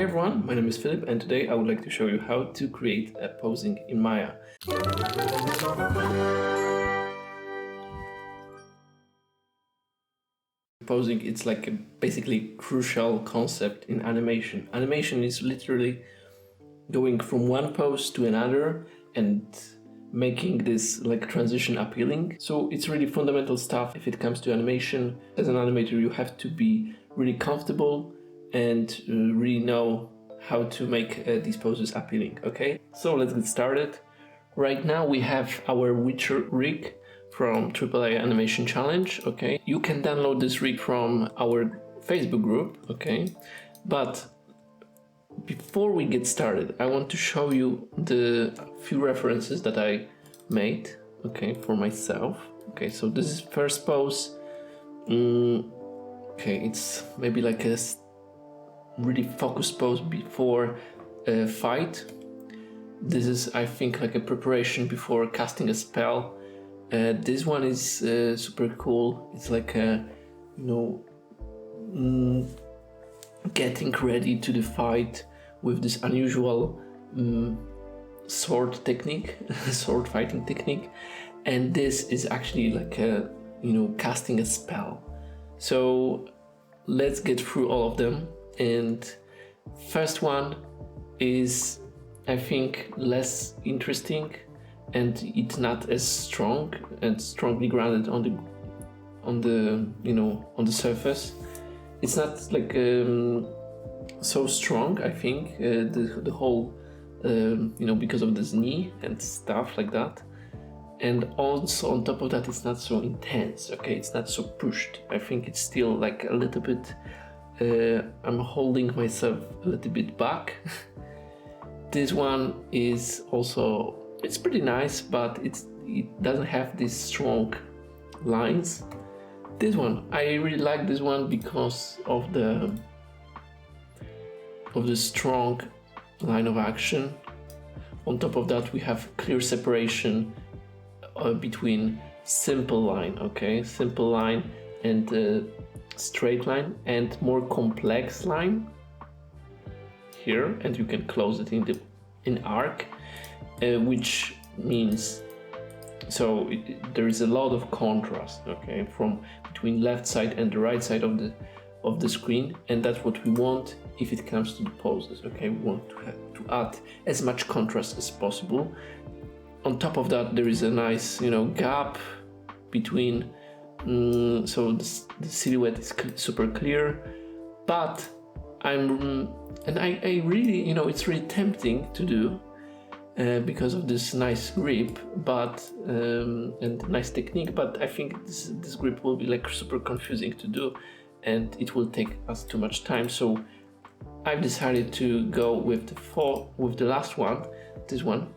everyone, my name is Philip and today I would like to show you how to create a posing in Maya. Posing, it's like a basically crucial concept in animation. Animation is literally going from one pose to another and making this like transition appealing. So it's really fundamental stuff if it comes to animation. As an animator, you have to be really comfortable and really know how to make these poses appealing, okay? So let's get started. Right now we have our Witcher rig from AAA Animation Challenge, okay? You can download this rig from our Facebook group, okay? But before we get started, I want to show you the few references that I made, okay, for myself. Okay, so this is first pose. Okay, it's maybe like a really focused pose before a fight. This is, I think, like a preparation before casting a spell. This one is super cool. It's like a, getting ready to the fight with this unusual sword technique, sword fighting technique. And this is actually like a, casting a spell. So let's get through all of them. And first one is, I think, less interesting, and it's not as strong and strongly grounded on the surface. It's not like so strong, I think, the whole because of this knee and stuff like that. And also on top of that, it's not so intense, okay? It's not so pushed. I think it's still like a little bit I'm holding myself a little bit back. This one is also, it's pretty nice, but it doesn't have these strong lines. This one, I really like this one because of the strong line of action. On top of that, we have clear separation between simple line, okay, simple line and straight line, and more complex line here, and you can close it in arc, which means there is a lot of contrast, okay, from between left side and the right side of the screen, and that's what we want if it comes to the poses, okay? We want to add as much contrast as possible. On top of that, there is a nice gap between. So the silhouette is super clear, but I really, it's really tempting to do because of this nice grip, but and nice technique. But I think this grip will be like super confusing to do, and it will take us too much time. So I've decided to go with the last one, this one.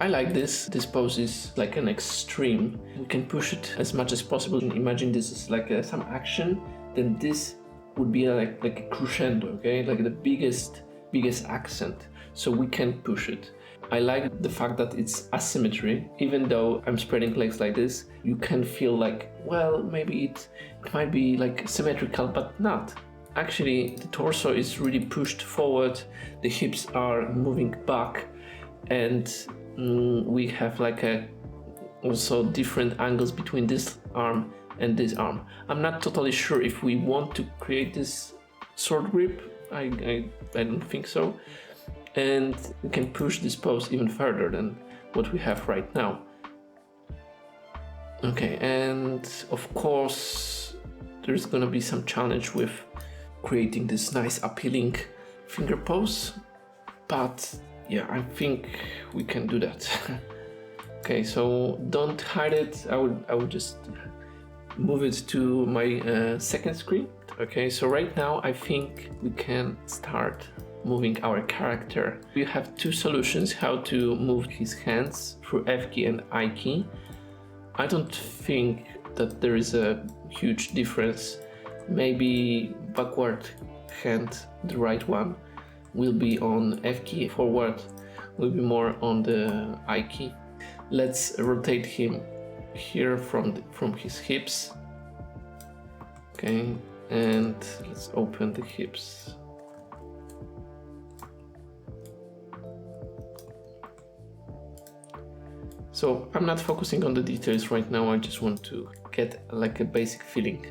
I like this. This pose is like an extreme. We can push it as much as possible. Imagine this is like some action, then this would be like a crescendo, okay? Like the biggest accent. So we can push it. I like the fact that it's asymmetry. Even though I'm spreading legs like this, you can feel like, well, maybe it might be like symmetrical, but not. Actually, the torso is really pushed forward. The hips are moving back, and we have like also different angles between this arm and this arm. I'm not totally sure if we want to create this sword grip. I don't think so. And we can push this pose even further than what we have right now. Okay, and of course there's gonna be some challenge with creating this nice appealing finger pose, but yeah, I think we can do that. Okay, so don't hide it. I would just move it to my second screen. Okay, so right now I think we can start moving our character. We have two solutions how to move his hands, through F key and I key. I don't think that there is a huge difference. Maybe backward hand, the right one, will be on F key, forward will be more on the I key. Let's rotate him here from his hips. Okay, and let's open the hips. So I'm not focusing on the details right now, I just want to get like a basic feeling.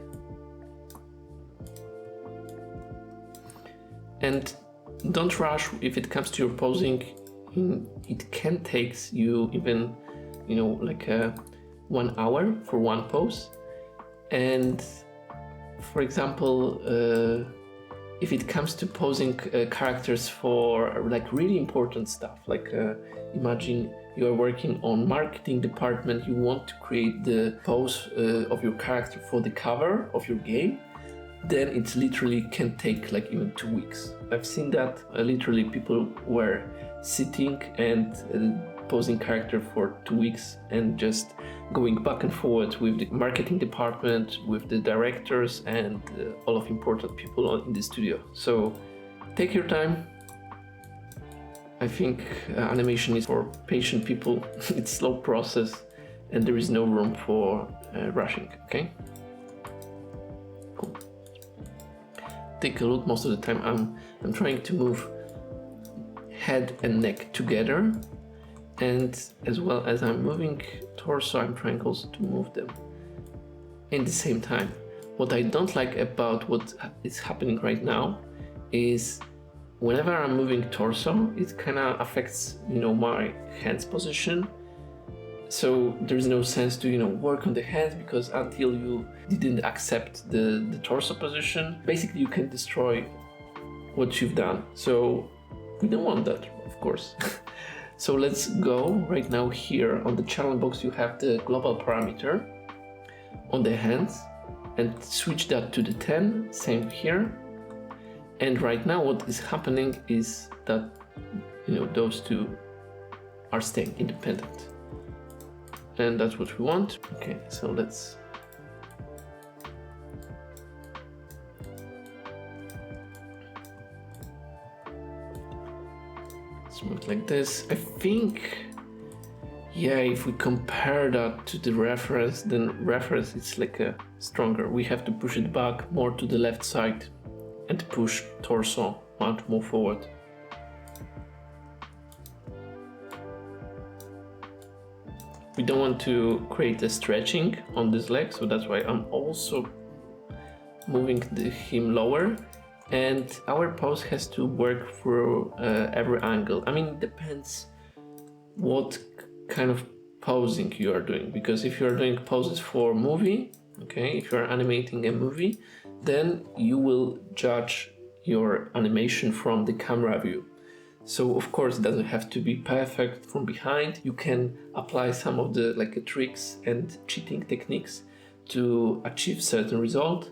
And don't rush if it comes to your posing. It can take you even, like 1 hour for one pose. And for example, if it comes to posing characters for like really important stuff, like imagine you are working on marketing department, you want to create the pose of your character for the cover of your game, then it literally can take like even 2 weeks. I've seen that literally people were sitting and posing character for 2 weeks and just going back and forth with the marketing department, with the directors and all of important people in the studio. So take your time. I think animation is for patient people. It's a slow process and there is no room for rushing, okay? Cool. Take a look. Most of the time I'm trying to move head and neck together, and as well as I'm moving torso, I'm trying also to move them in the same time. What I don't like about what is happening right now is whenever I'm moving torso, it kind of affects, my hands position. So there's no sense to, work on the hands, because until you didn't accept the torso position, basically you can destroy what you've done. So we don't want that, of course. So let's go right now. Here on the channel box, you have the global parameter on the hands, and switch that to the 10, same here. And right now what is happening is that, those two are staying independent. And that's what we want. Okay, so let's move like this. I think, yeah, if we compare that to the reference, then reference is like a stronger. We have to push it back more to the left side and push torso much more forward. We don't want to create a stretching on this leg, so that's why I'm also moving him lower. And our pose has to work through every angle. I mean, it depends what kind of posing you are doing, because if you are doing poses for movie, okay, if you are animating a movie, then you will judge your animation from the camera view. So of course it doesn't have to be perfect from behind. You can apply some of the tricks and cheating techniques to achieve certain result.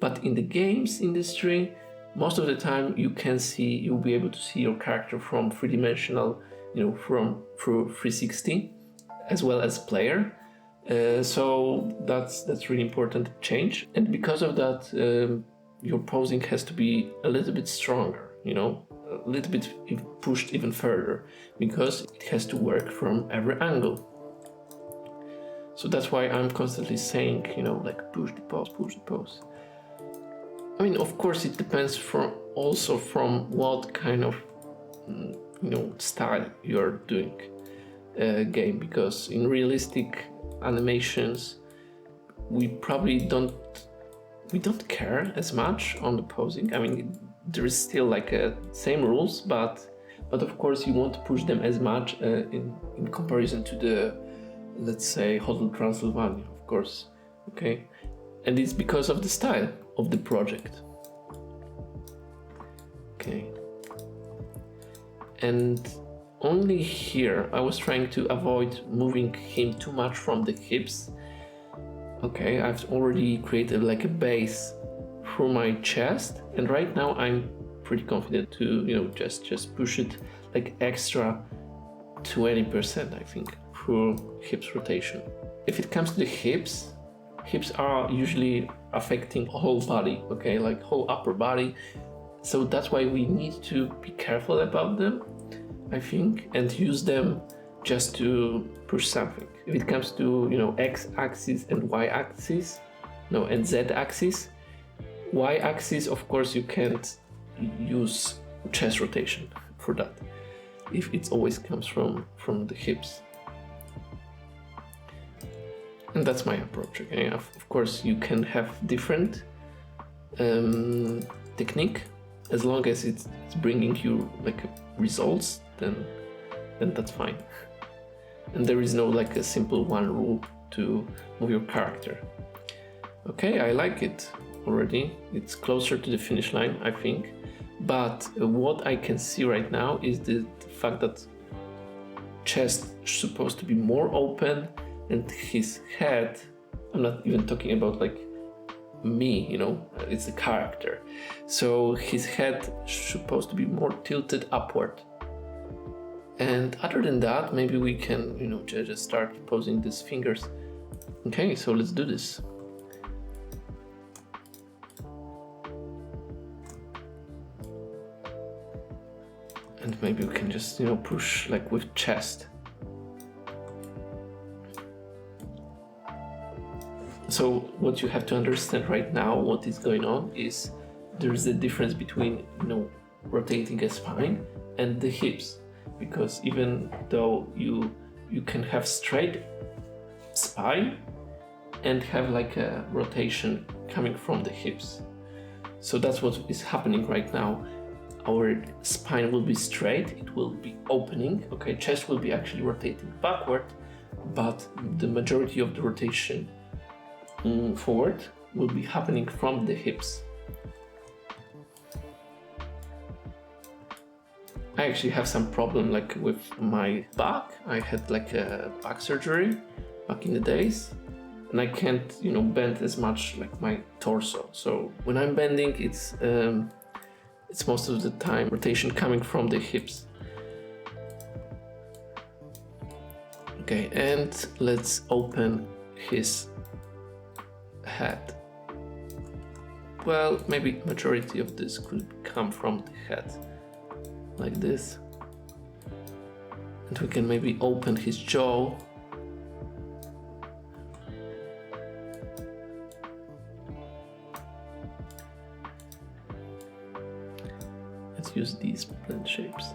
But in the games industry, most of the time you'll be able to see your character from three-dimensional, through 360, as well as player. So that's really important change. And because of that, your posing has to be a little bit stronger, a little bit pushed even further, because it has to work from every angle. So that's why I'm constantly saying, push the pose, push the pose. I mean, of course, it depends also from what kind of, style you're doing game, because in realistic animations, we probably don't care as much on the posing. I mean, there is still same rules, but of course you won't push them as much in comparison to the, let's say, Hotel Transylvania, of course, okay? And it's because of the style of the project. Okay. And only here I was trying to avoid moving him too much from the hips. Okay, I've already created a base through my chest, and right now I'm pretty confident to just push it extra 20%, I think, through hips rotation. If it comes to the hips are usually affecting whole body, okay, whole upper body. So that's why we need to be careful about them, I think, and use them just to push something. If it comes to, x-axis and y-axis, and z-axis, y-axis, of course, you can't use chest rotation for that, if it always comes from the hips. And that's my approach. Okay, of course you can have different technique, as long as it's bringing you like results, then that's fine. And there is no like a simple one rule to move your character. Okay, I like it already. It's closer to the finish line, I think. But what I can see right now is the fact that chest is supposed to be more open, and his head, I'm not even talking about like me, you know, it's the character. So his head is supposed to be more tilted upward. And other than that, maybe we can, you know, just start posing these fingers. Okay, so let's do this. And maybe we can just, you know, push like with chest. So what you have to understand right now, what is going on is there's a difference between, you know, rotating a spine and the hips, because even though you can have straight spine and have like a rotation coming from the hips. So that's what is happening right now. Our spine will be straight, it will be opening, okay, chest will be actually rotating backward, but the majority of the rotation forward will be happening from the hips. I actually have some problem like with my back. I had like a back surgery back in the days, and I can't, you know, bend as much like my torso. So when I'm bending, it's most of the time rotation coming from the hips. Okay, and let's open his head. Well, maybe majority of this could come from the head, like this. And we can maybe open his jaw. Let's use these blend shapes.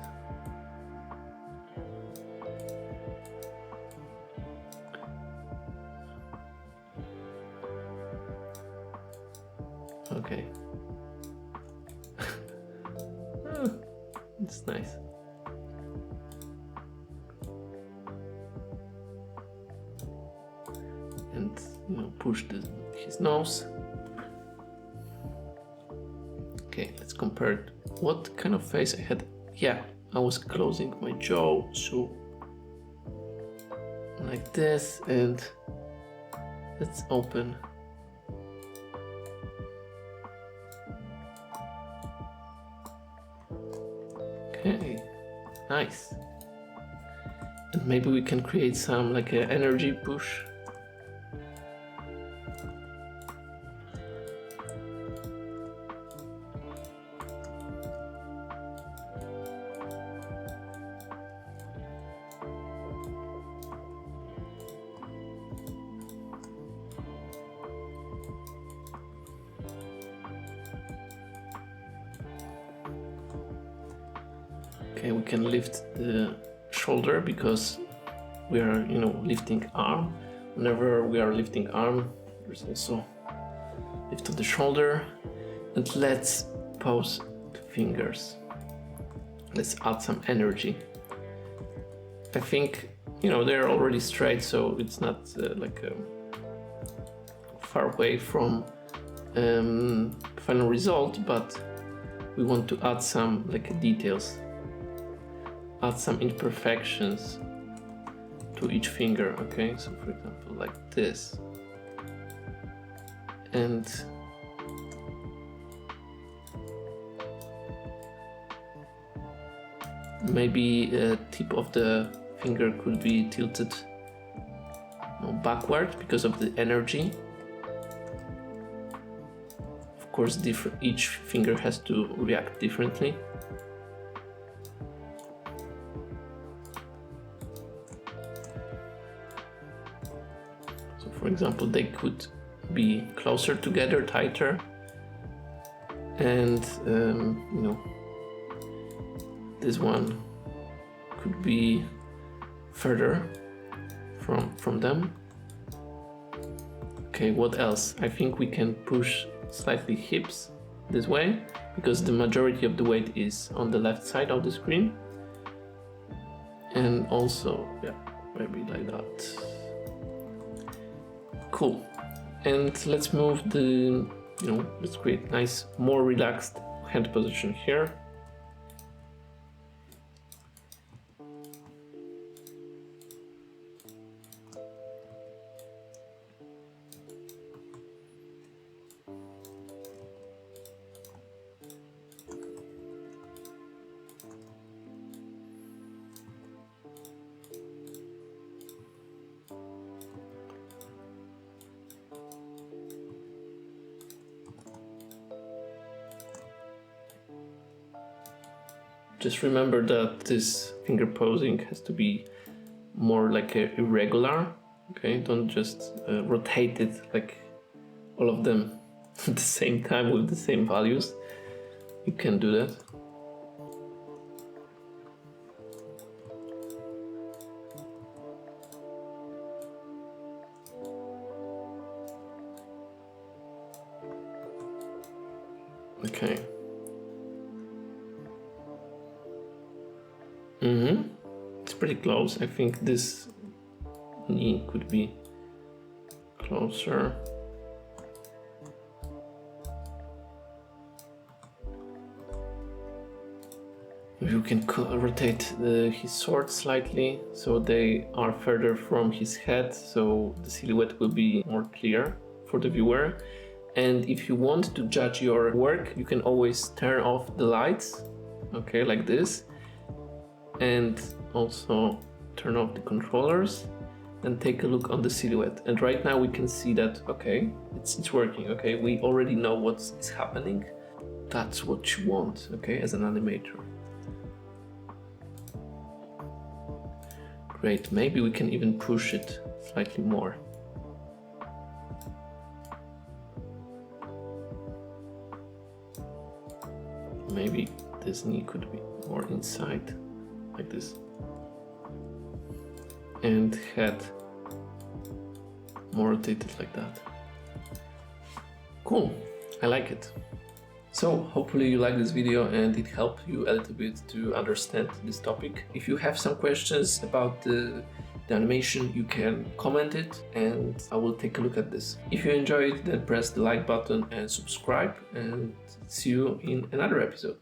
Okay. It's nice. And, you know, push his nose. Okay, let's compare it. What kind of face I had? Yeah, I was closing my jaw, so like this, and let's open. Okay, nice. And maybe we can create some like an energy push. Okay, we can lift the shoulder because we are, you know, lifting arm. Whenever we are lifting arm, there's also lift of the shoulder. And let's pose the fingers. Let's add some energy. I think, you know, they're already straight, so it's not far away from final result, but we want to add some like details. Add some imperfections to each finger, okay? So for example, like this. And maybe the tip of the finger could be tilted, you know, backward because of the energy. Of course, each finger has to react differently. For example, they could be closer together, tighter, and you know, this one could be further from them. Okay, what else? I think we can push slightly hips this way, because the majority of the weight is on the left side of the screen. And also, yeah, maybe like that. Cool. And let's move the, let's create nice, more relaxed hand position here. Just remember that this finger posing has to be more like a irregular, okay? Don't just rotate it like all of them at the same time with the same values. You can do that. Okay. It's pretty close. I think this knee could be closer. You can rotate his sword slightly so they are further from his head, so the silhouette will be more clear for the viewer. And if you want to judge your work, you can always turn off the lights, okay, like this, and also turn off the controllers and take a look on the silhouette. And right now we can see that, okay, it's working, okay, we already know what is happening. That's what you want, okay, as an animator. Great, maybe we can even push it slightly more. Maybe this knee could be more inside, like this. And head more rotated like that. Cool, I like it. So hopefully you like this video and it helped you a little bit to understand this topic. If you have some questions about the animation, you can comment it and I will take a look at this. If you enjoyed, then press the like button and subscribe, and see you in another episode.